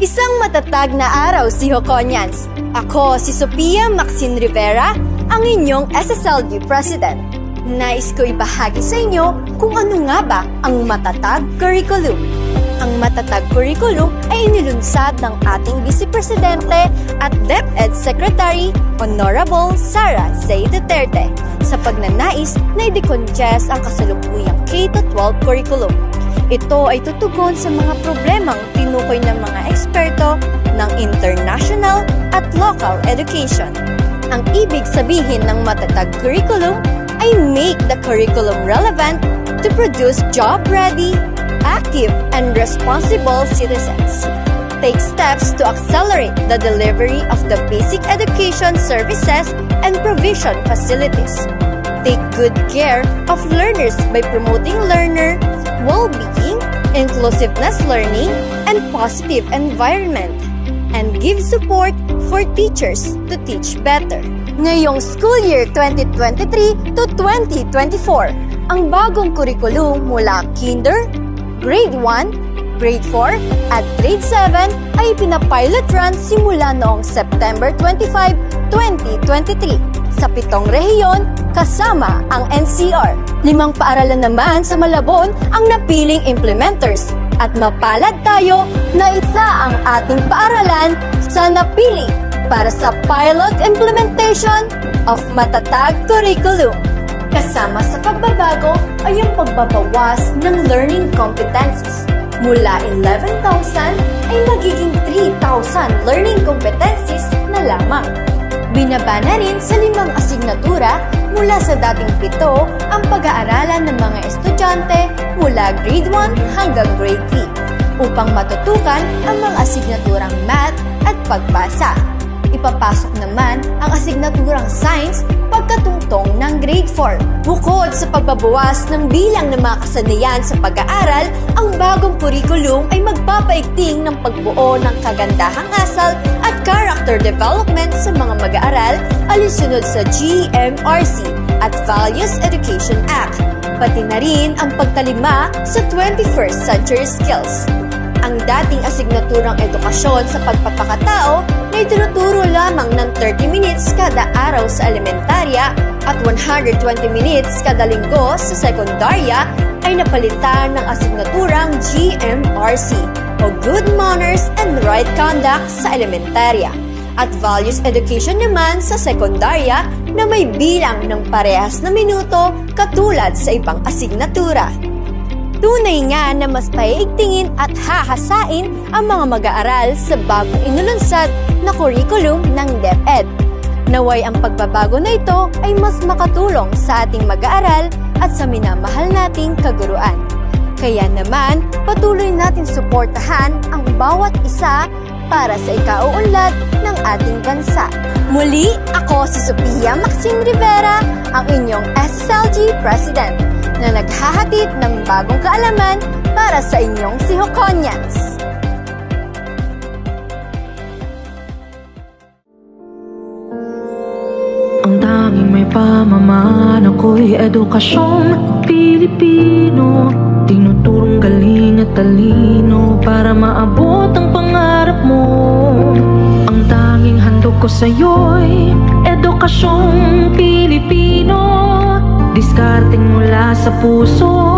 Isang matatag na araw si Hoconians. Ako si Sophia Maxine Rivera, ang inyong SSLG President. Nais ko ibahagi sa inyo kung ano nga ba ang matatag curriculum. Ang matatag curriculum ay inilunsad ng ating Vice Presidente at DepEd Secretary Honorable Sara Zay Duterte sa pagnanais na i-decongest ang kasalukuyang K-12 curriculum. Ito ay tutugon sa mga problemang tinukoy ng mga eksperto ng international at local education. Ang ibig sabihin ng matatag curriculum ay make the curriculum relevant to produce job-ready, active, and responsible citizens. Take steps to accelerate the delivery of the basic education services and provision facilities. Take good care of learners by promoting learner well-being, inclusiveness learning, and positive environment. And give support for teachers to teach better. Ngayong school year 2023 to 2024, ang bagong kurikulum mula Kinder, Grade 1, Grade 4, at Grade 7 ay pinapilot run simula noong September 25, 2023 sa 7 rehiyon kasama ang NCR. 5 paaralan naman sa Malabon ang napiling implementers at mapalad tayo na isa ang ating paaralan sa napili para sa pilot implementation of matatag curriculum. Kasama sa pagbabago ay ang pagbabawas ng learning competencies. Mula 11,000 ay magiging 3,000 learning competencies na lamang. Binaba na rin sa 5 asignatura mula sa dating 7 ang pag-aaralan ng mga estudyante mula Grade 1 hanggang Grade 3 upang matutukan ang mga asignaturang math at pagbasa. Ipapasok naman ang asignaturang science pagkatungtong ng Grade 4. Bukod sa pagbabawas ng bilang ng mga kasanayan sa pag-aaral, ang bagong kurikulum ay magpapaigting ng pagbuo ng kagandahang asal at character development sa mga mag-aaral alinsunod sa GMRC at Values Education Act, pati na rin ang pagtalima sa 21st century skills. Ang dating asignaturang edukasyon sa pagpapakatao ay tinuturo lamang ng 30 minutes kada araw sa elementarya at 120 minutes kada linggo sa sekundarya ay napalitan ng asignaturang GMRC o Good Manners and Right Conduct sa elementarya at Values Education naman sa sekundarya na may bilang ng parehas na minuto katulad sa ibang asignatura. Tunay nga na mas paiigtingin at hahasain ang mga mag-aaral sa bagong inulunsad na kurikulum ng DepEd. Naway ang pagbabago na ito ay mas makatulong sa ating mag-aaral at sa minamahal nating kaguruan. Kaya naman, patuloy natin suportahan ang bawat isa para sa ikauunlad ng ating bansa. Muli, ako si Sophia Maxine Rivera, ang inyong SSLG President, na naghahatid ng bagong kaalaman para sa inyong si Hoconians. Ang tanging may pamamaan ako'y edukasyon Pilipino, tinuturong galing at talino para maabot ang pangarap mo. Ang tanging handog ko sa'yo'y edukasyong Pilipino, diskarteng mula sa puso